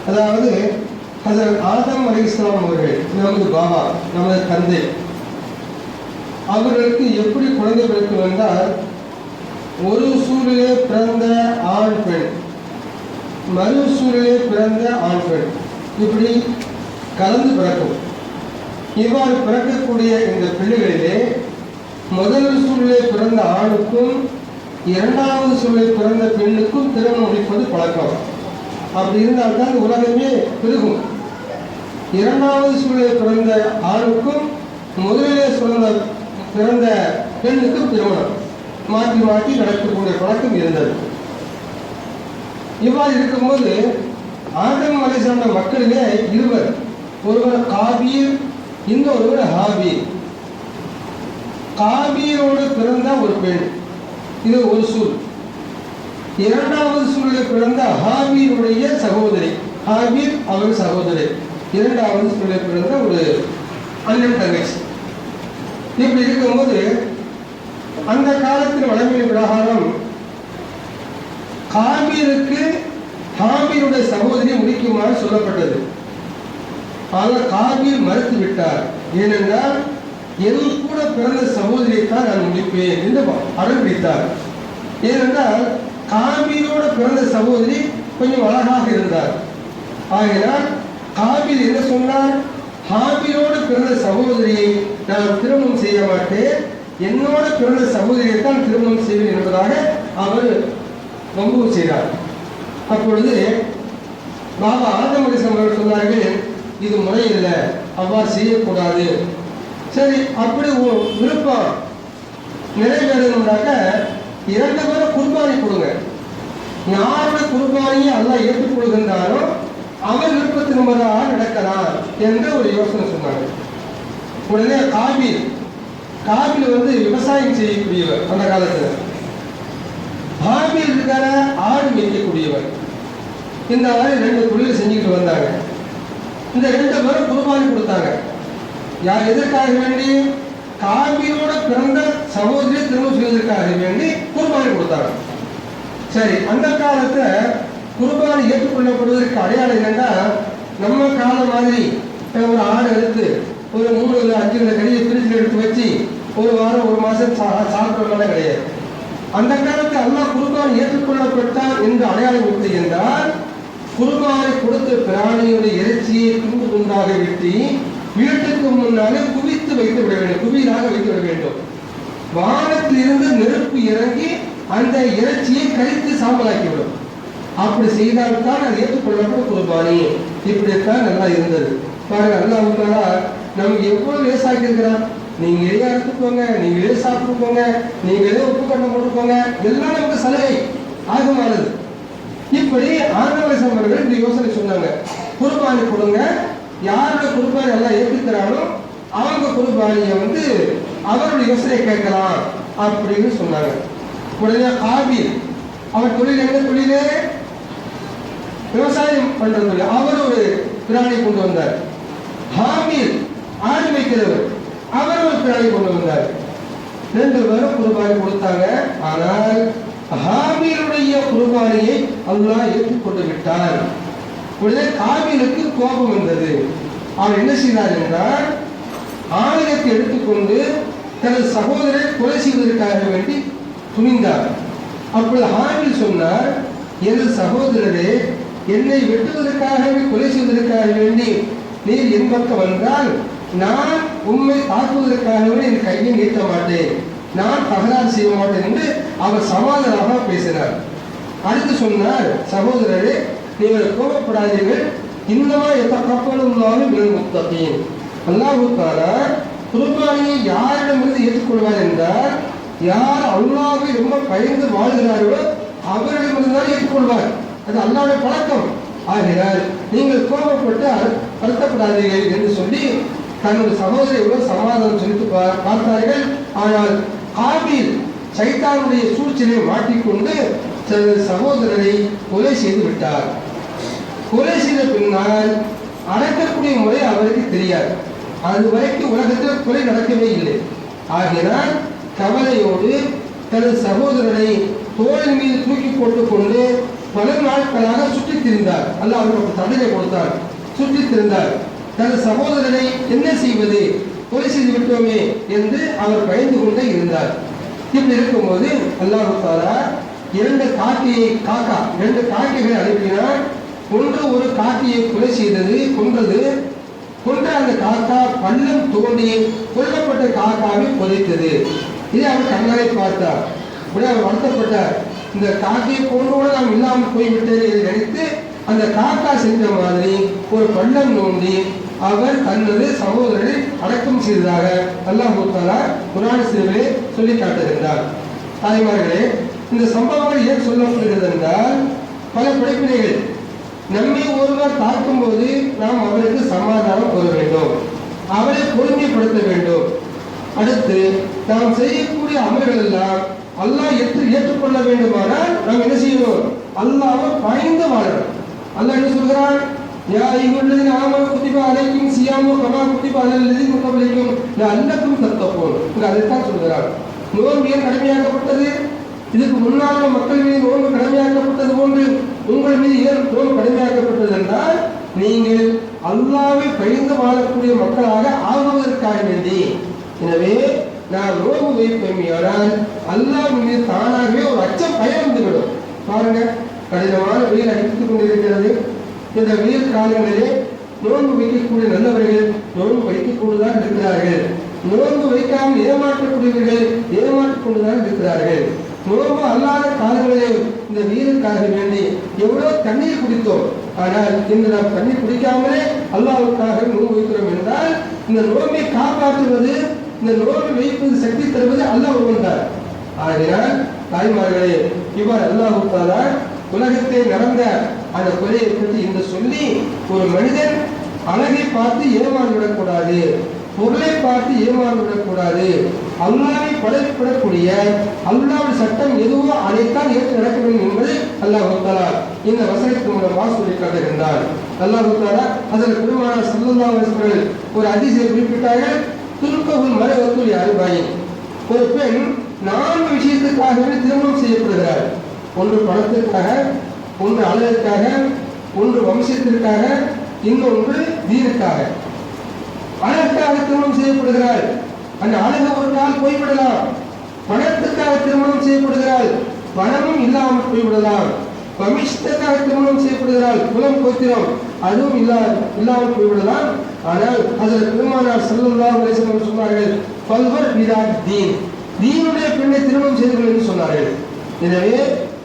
அதாவது ஹஜ்ரத் ஆதம் அலைஹிஸ்ஸலாம் அவர்கள், நமது பாபா, நமது தந்தை, அவர்களுக்கு எப்படி குழந்தை பிறக்கும் என்றால், ஒரு சூழலே பிறந்த ஆண் பெண், மறு சூழலே பிறந்த ஆண் பெண், இப்படி கலந்து பிறக்கும். இவ்வாறு பிறக்கக்கூடிய இந்த பிள்ளைகளிலே முதல் சூழலே பிறந்த ஆணுக்கும் இரண்டாவது சூழலில் பிறந்த பெண்ணுக்கும் திருமணம் முடிப்பது பழக்கம். அப்படி இருந்தால்தான் உலகமே பெருகும். இரண்டாவது சூழலில் பிறந்த ஆணுக்கும் முதலிலே பிறந்த பெண்ணுக்கும் திருமணம் மாற்றி மாற்றி நடக்கக்கூடிய பழக்கம் இருந்தது. இவ்வாறு இருக்கும்போது ஆதம் அலைஹிஸ்ஸலாம் மக்களிலே இருவர், ஒருவர் காபீர், இன்னொருவர் ஹாபீர். காபீரோடு பிறந்த ஒரு பெண், இது ஒரு சூழ். இரண்டாவது சூழலில் பிறந்த ஹாபீருடைய சகோதரி, ஹாபீர் அவர் சகோதரி, இரண்டாவது சூழலில் பிறந்த ஒரு அண்ணன் தங்கச்சி. இப்படி இருக்கும்போது அந்த காலத்தில் வழமையின் பிரகாரம் காபீருக்கு ஹாபீருடைய சகோதரி முடிக்குமாறு சொல்லப்பட்டது. ஆனால் காபீர் மறுத்து விட்டார். ஏனென்றால் என் கூட பிறந்த சகோதரியைத்தான் நான் முடிப்பேன் என்று அடம் பிடித்தார். ஏனென்றால் காபீரோட பிறந்த சகோதரி கொஞ்சம் அழகாக இருந்தார். ஆகையால் காபீர் என்ன சொன்னார், ஹாபீரோடு பிறந்த சகோதரியை நான் திருமணம் செய்ய மாட்டேன், என்னோட பிறந்த சகோதரியை தான் திருமணம் செய்வேன் என்பதாக அவர் வம்பு செய்தார். அப்பொழுது பாபா ஆதம் அலைஹிஸ்ஸலாம் அவர்கள் சொன்னார்கள், இது முறையில்லை, அவ்வாறு செய்யக்கூடாது. சரி, அப்படி விருப்பம் நிறைவேறணும்னாக்க இரண்டு பேரும் குர்பானி கொடுங்க. யாருடைய குர்பானியை அல்லாஹ் ஏற்றுக்கொள்கின்றாரோ அவர் விருப்பத்தின் முறையாக நடக்கலாம் என்று ஒரு யோசனை சொன்னாங்க. உடனே காபீல் விவசாயம் செய்யக்கூடியவர் அந்த காலத்தில், ஹாபீல் இருக்கிற ஆடு மேய்க்கக்கூடியவர். இந்த மாதிரி ரெண்டு தொழில் செஞ்சுக்கிட்டு வந்தாங்க. இந்த ரெண்டு பேரும் குர்பானி கொடுத்தாங்க. யார் எதற்காக வேண்டி? காபீலோட பிறந்த சகோதரி திருமணம் செய்வதற்காக வேண்டி குர்பானி கொடுத்தாங்க. சரி, அந்த காலத்துல குர்பானி ஏற்றுக்கொள்ளப்படுவதற்கு அடையாளம் என்னன்னா, நம்ம காலம் மாதிரி ஒரு ஆடு எடுத்து ஒரு 3-5 கடியை பிரிச்சு எடுத்து வச்சு ஒரு வாரம் ஒரு மாசம் சாப்பிட்றதுலாம் கிடையாது. அந்த காலத்தில் அல்லாஹ் குர்பானி ஏற்றுக்கொள்ளப்பட்டார் என்று அடையாளம் எப்படி என்றால், குர்பானை கொடுத்த பிராணியுடைய இறைச்சியை துண்டு துண்டாக வெட்டி வீட்டுக்கு முன்னாலே குவித்து வைத்து விட வேண்டும், குவியலாக வைத்து விட வேண்டும். வானத்திலிருந்து நெருப்பு இறங்கி அந்த இறைச்சியை கரித்து சாம்பலாக்கிவிடும். அப்படி செய்தால்தான் அது ஏற்றுக்கொள்ளப்படும் குர்பானி. இப்படித்தான் நல்லா இருந்தது. பாருங்க, அல்லாஹ் நமக்கு எவ்வளவு லேசாக்கி இருக்கிறான். நீங்களே எடுத்துக்கோங்க, நீங்களே சாப்பிட்டுக்கோங்க, நீங்களே உப்பு கட்டம் போட்டுக்கோங்க, எல்லாம் நமக்கு சலுகை ஆகமானது. இப்படி ஆதம் அலைஹிஸ்ஸலாம் அவர்கள் இந்த யோசனை சொன்னாங்க, குர்பானி கொடுங்க, யாரோட குர்பானி எல்லாம் ஏற்றுக்கிறானோ அவங்க குர்பானியை அவருடைய யோசனை கேட்கலாம் அப்படின்னு சொன்னாங்க. உடனே காபீல் அவர் தொழில் என்ன தொழிலே? விவசாயம் பண்றது. அவர் ஒரு பிராணி கொண்டு வந்தார். ஹாபீல் ஆடு வைக்கிறவர், அவர் ஒரு பிராணி கொண்டு வந்தார். ரெண்டு பேரும் குர்பானி கொடுத்தாங்க. ஆனால் ஹாபீலுடைய குர்பானியை அல்லாஹ் ஏற்றுக்கொண்டு விட்டார். உடனே காபீலுக்கு கோபம் வந்தது. அவர் என்ன செய்தார் என்றால், ஆயுதத்தை எடுத்துக்கொண்டு தனது சகோதரரை கொலை செய்வதற்காக வேண்டி துணிந்தார். அப்பொழுது ஹாபீல் சொன்னார், எனது சகோதரரே, என்னை வெட்டுவதற்காகவே கொலை செய்வதற்காக வேண்டி நீர் என் பக்கம் வந்தால் நான் உண்மை தாக்குவதற்காகவே என் கையை நீட்ட மாட்டேன், நான் தகராறு செய்ய மாட்டேன் என்று அவர் சமாதானமாக பேசினார். அடுத்து சொன்னார், சகோதரரே, நீங்கள் கோபப்படாதீர்கள், இன்னமா எத்தக்கப்படும் முத்தகீன். அல்லாஹ் தஆலா குர்பானியை யாரிடமிருந்து ஏற்றுக்கொள்வார் என்றால், யார் அல்லாஹ்வை ரொம்ப பயந்து வாழ்கிறார்களோ அவரிடமிருந்து தான் ஏற்றுக்கொள்வார். அது அல்லாஹ்வுடைய பழக்கம். ஆகையால் நீங்கள் கோபப்பட்டு வருத்தப்படாதீர்கள் என்று சொல்லி தன்னுடைய சகோதரியோடு சமாதானம் சொல்லிட்டு பார்த்தார்கள். ஆனால் காபீல் சைத்தானுடைய சூழ்ச்சியை மாட்டிக்கொண்டு தனது சகோதரரை கொலை செய்து விட்டார். கொலை செய்த பின்னால் அடக்கக்கூடிய முறை அவருக்கு தெரியாது. அது வரைக்கும் உலகத்தில் கொலை நடக்கவே இல்லை. ஆகினால் கவலையோடு தனது சகோதரனை தோளின் மீது தூக்கி போட்டுக் கொண்டு பல நாட்களாக சுற்றித் திரிந்தார். அல்லாஹ் அவருக்கு தண்டனை கொடுத்தார். சுற்றித் திரிந்தார். தனது சகோதரனை என்ன செய்வது, கொலை செய்து விட்டோமே என்று அவர் பயந்து கொண்டே இருந்தார். இப்படி இருக்கும்போது அல்லாஹ் தஆலா இரண்டு காக்கைகளை அனுப்பினார். ஒன்று ஒரு காக்கையை கொலை செய்தது, கொன்ற அந்த காக்கா பள்ளம் தோண்டி கொல்லப்பட்ட காக்காவை புதைத்தது. இதை அவர் கண்ணாலே பார்த்தார். உடனே அவர் வருத்தப்பட்டார். இந்த காக்கையை கொண்டோடு நாம் இல்லாமல் போய்விட்டது என்று நினைத்து அந்த காக்கா செஞ்ச மாதிரி ஒரு பள்ளம் நோண்டி அவர் தனது சகோதரரை அடக்கம் செய்ததாக அல்லாஹ் தஆலா குர்ஆன் ஷரீஃபிலே சொல்லி காட்டுகின்றார். தாய்மார்களே, இந்த சம்பவங்கள் ஏன் சொல்லப்படுகிறது என்றால், பல படிப்பினைகள். நம்மை ஒருவர் தாக்கும் போது நாம் அவருக்கு சமாதானம் கூற வேண்டும், அவரை பொறுமைப்படுத்த வேண்டும். அடுத்து நாம் செய்யக்கூடிய அமல்கள் எல்லாம் அல்லாஹ் ஏற்றுக்கொள்ள வேண்டுமானால் நாம் என்ன செய்யணும், அல்லாஹ்வை பயந்து வாழணும். அல்லாஹ் என்ன சொல்கிறான், யா அய்யுஹல்லதீன ஆமனூ குதிப அலைக்கும் ஸியாமு கமா குதிப அலல் லதீன மின் கப்லிக்கும் லஅல்லக்கும் தத்தகூன். அதைத்தான் சொல்கிறான். நோன்பு ஏன் கடமையாக்கப்பட்டது? இதுக்கு முன்னாள் மக்கள் மீது நோன்பு கடமையாக்கப்பட்டது போன்று உங்கள் மீது ஏன் நோன்பு கடமையாக்கப்பட்டது என்றால், நீங்கள் அல்லாஹ்வை பயந்து வாழக்கூடிய மக்களாக ஆகுவதற்காக வேண்டி. எனவே நான் நோன்பு வைப்பேனால் அல்லாஹ் மீது தானாகவே ஒரு அச்சம் பயம் வந்துவிடும். பாருங்க, கடினமான வெயில் அடித்துக் கொண்டிருக்கிறது. இந்த வெயில் காலங்களிலே நோன்பு வைக்கக்கூடிய நல்லவர்கள் நோன்பு வைத்துக் கொண்டுதான் இருக்கிறார்கள். நோன்பு வைக்காமல் ஏமாற்றக்கூடியவர்கள் ஏமாற்றிக் கொண்டுதான் இருக்கிறார்கள். நோன்பு அல்லாத காலங்களிலே இந்த வெயிலுக்காக வேண்டி எவ்வளவு தண்ணீர் குடித்தோம். ஆனால் இன்று நாம் தண்ணீர் குடிக்காமலே அல்லாஹ்வுக்காக நோன்பு வைக்கிறோம் என்றால், இந்த நோன்பை காப்பாற்றுவது, இந்த நோன்பை வைப்பது, சக்தி தருவது அல்லாஹ் ஒருவன்தான். ஆகையால் தாய்மார்களே, இவர் அல்லாஹ் தஆலா உலகத்தை நடந்த அந்த கொலையை பற்றி என்று சொல்லி, ஒரு மனிதன் அழகை பார்த்து ஏமாந்து விடக்கூடாது, பொருளை பார்த்து ஏமாந்து விடக்கூடாது. அல்லாஹ்வை படைக்கப்படக்கூடிய அல்லாஹ்வுடைய சட்டம் எதுவோ அதைத்தான் ஏற்று நடக்க வேண்டும் என்பதை அல்லாஹ் தஆலா இந்த வசனத்தின் மூலமாக சொல்லி காட்டுகின்றார். அல்லாஹ் தஆலா ஹஜ்ரத் பெருமானார் ஸல்லல்லாஹு அலைஹி வஸல்லம் ஒரு ஹதீஸை குறிப்பிட்டார்கள். துல்கஹுல் மர்அத்து லிஅர்பஈன். ஒரு பெண் 4 விஷயத்துக்காகவே திருமணம் செய்யப்படுகிறார். ஒன்று பணத்திற்காக, ஒன்று அழகிற்காக, ஒன்று வம்சத்திற்காக, இன்னொன்று தீனுக்காக. அழகுக்காக திருமணம் செய்யப்படுகிறாள். அந்த அழகு ஒரு நாள் போய்விடலாம். பணத்துக்காக திருமணம் செய்யப்படுகிறாள், பணமும் இல்லாமல் போய்விடலாம். வம்சத்துக்காக திருமணம் செய்யப்படுகிறாள், குலம் கோத்திரம் அதுவும் இல்லாமல் போய்விடலாம். ஆனால் ஹஜ்ரத் பெருமானார் ஸல்லல்லாஹு அலைஹி வஸல்லம் சொன்னார்கள், ஃபல்வர் பிதாத் தீன், தீனுடைய பெண்ணை திருமணம் செய்து கொள் என்று சொன்னார்கள். எனவே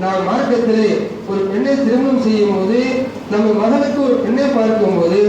நாம் மார்க்கத்திலே ஒரு பெண்ணை திருமணம் செய்யும் போது, நம்ம மகனுக்கு ஒரு பெண்ணை பார்க்கும் போது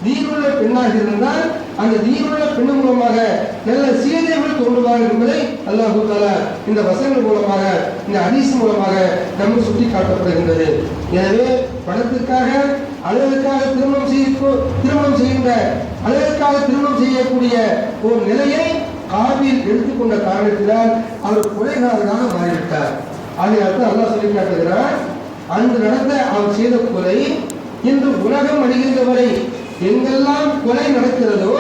தீனுள்ள பெண்ணாக இருந்தால் அந்த தீனுள்ள பெண்ணு மூலமாக நல்ல சீதைகள் தோன்றுவார்கள் என்பதை அல்லாஹ் தஆலா இந்த வசனங்கள் மூலமாக, இந்த ஹதீஸ் மூலமாக நமக்கு சுட்டி காட்டப்படுகின்றது. எனவே பணத்திற்காக, அழகுக்காக திருமணம் செய்கின்ற, அழகுக்காக திருமணம் செய்யக்கூடிய ஒரு நிலையை காபீல் எடுத்துக்கொண்ட காரணத்தினால் அவர் கொலைகாரனாக மாறிவிட்டார். ஆகையால் அல்லாஹ் சொல்லி காட்டுகிறார், அன்று நடந்த அவர் செய்த கொலை இன்று உலகம் அடைகின்ற வரை எங்கெல்லாம் கொலை நடக்கிறதோ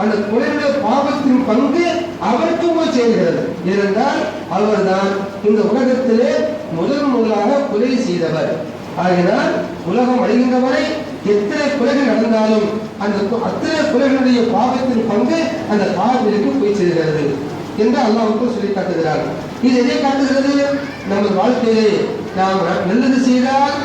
அந்த கொலையுடைய பாவத்தின் பங்கு அவருக்கு போய் சேர்கிறது. ஏனென்றால் அவர்தான் இந்த உலகத்திலே முதலாக கொலை செய்தவர். ஆகினால் உலகம் அடைகின்ற வரை எத்தனை கொலைகள் நடந்தாலும் அந்த அத்தனை கொலைகளுடைய பாவத்தின் பங்கு அந்த பாவத்திற்கு போய் சேர்கிறது என்று அல்லாஹ் சொல்லி காட்டுகிறார். இது எதை காட்டுகிறது? நமது வாழ்க்கையிலே நாம் நல்லது செய்தால்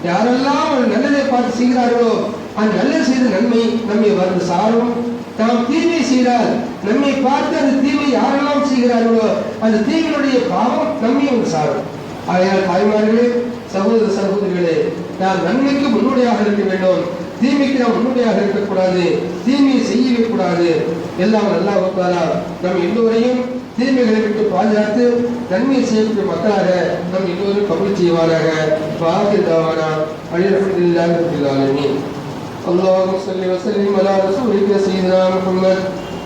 யாரெல்லாம் நல்லதை பார்த்து செய்கிறார்களோ அந்த நல்லது செய்த நன்மை நம்மை வந்து சாரும். நாம் தீமை செய்தால் நம்மை பார்த்து அந்த தீமை யாரெல்லாம் செய்கிறார்களோ அந்த தீமையுடைய பாவம் நம்மை வந்து சாரும். ஆகையால் தாய்மார்களே, சகோதர சகோதரிகளே, நாம் நன்மைக்கு முன்னோடியாக இருக்க வேண்டும், தீமைக்கு நாம் முன்னோடியாக இருக்கக்கூடாது, தீமையை செய்யவே கூடாது. எல்லாம் அல்லாஹ் தஆலா நம் எல்லோரையும் தீமைகளை விட்டு பாதுகாத்து நன்மையை செய்யக்கூடிய மக்களாக நம் எல்லோரும் கபூல் செய்வாராக. வாஹிர் தாவானா அல்ஹம்துலில்லாஹி ரப்பில் ஆலமீன். اللهم صل وسلم على رسولك سيدنا محمد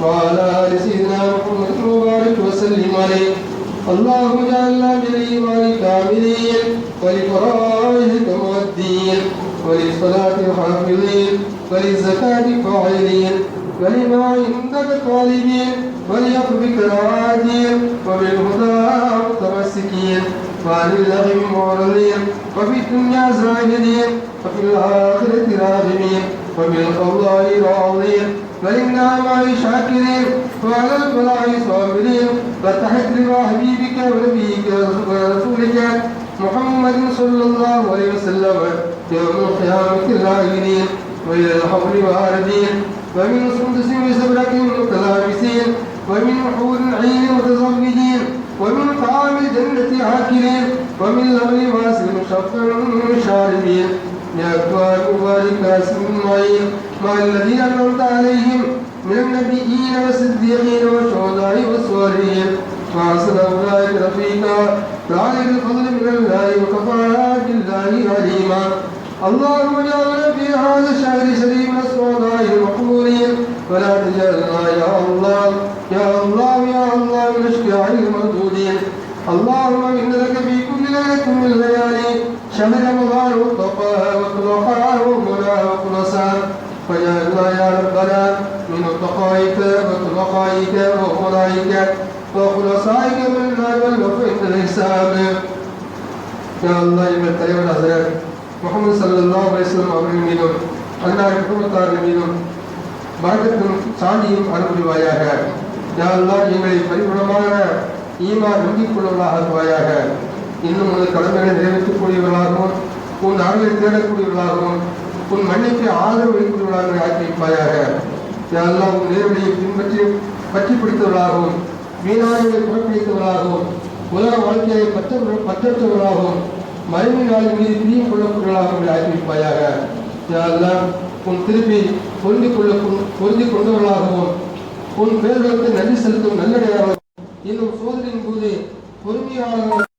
وعلى آل سيدنا محمد وبارك وسلم عليه. اللهم اجعلنا من الإيمان كاملين ولفرائضك مؤدين وللصلاة حافظين وللزكاة فاعلين ولما عندك طالبين وليقبك راجين وبالهدى متمسكين. وعن اللغو معرضين وفي الدنيا زاهدين وفي الآخرة راغبين وبالقضاء راضين وللنعماء شاكرين وعلى البلاء صابرين فتحت لما حبيبك ونبيك ورسولك محمد صلى الله عليه وسلم يوم القيامة العائلين وإلى الحول واردين ومن سندس وزبرة متلابسين ومن حور عين متزوجين ومن طعام الجنة عاكلين ومن لبن واسع شفع شاربين بأكواب مبارك اسم معين مع الذين أنعمت عليهم من النبيين والصديقين والشهداء والصالحين وحسن أولئك رفيقا ذلك الفضل من الله وكفى بالله عليما اللهم اجعلنا في هذا الشهر شريف من السعداء المقبولين ولا تجعلنا يا الله يا الله يا الله من اشفياء المردودين اللهم إن لك في كل ليلة من الليالي شهر رمضان والتقاء والتقاء والمنى والخلصان فجعلنا يا ربنا من اتقائك واتقائك وخلائك وخلصائك من النار والوفاء الحساب يا الله من தலைவர் ஹஸரத் முஹம்மது ஸல்லல்லாஹு அலைஹி வஸல்லம் அவர்கள் மீதும் அன்னாரின் குடும்பத்தார்கள் மீதும் பரக்கத்தும் சாந்தியும் அருள்வாயாக. யா அல்லாஹ் எங்களை பரிபூர்ணமான ஈமான் நம்பிக்கையுள்ளவர்களாக ஆக்குவாயாக. இன்னும் உனது கடமைகளை நிறைவேற்றக்கூடியவர்களாகவும் உன் அருளை தேடக்கூடியவர்களாகவும் உன் மன்னிப்பை ஆதரவு வைக்கக்கூடியவர்களாக ஆக்கி வைப்பாயாக. யா அல்லாஹ் உன் நேர்வழியை பற்றி பிடித்தவர்களாகவும் வீணாய்களை புறக்கணித்தவர்களாகவும் உலக வாழ்க்கையை பற்றற்றவர்களாகவும் மறுமை நாளின் மீது பிரியம் கொள்ளக்கூடியவர்களாகவும் ஆக்கி வைப்பாயாக. யா அல்லாஹ் உன் திருப்பி பொருந்தி கொண்டவர்களாகவும் உன் பேர்களுக்கு நன்றி செலுத்தும் நல்லடையாளர்களும் இன்னும் சோதனையின் போது பொறுமையாளர்கள்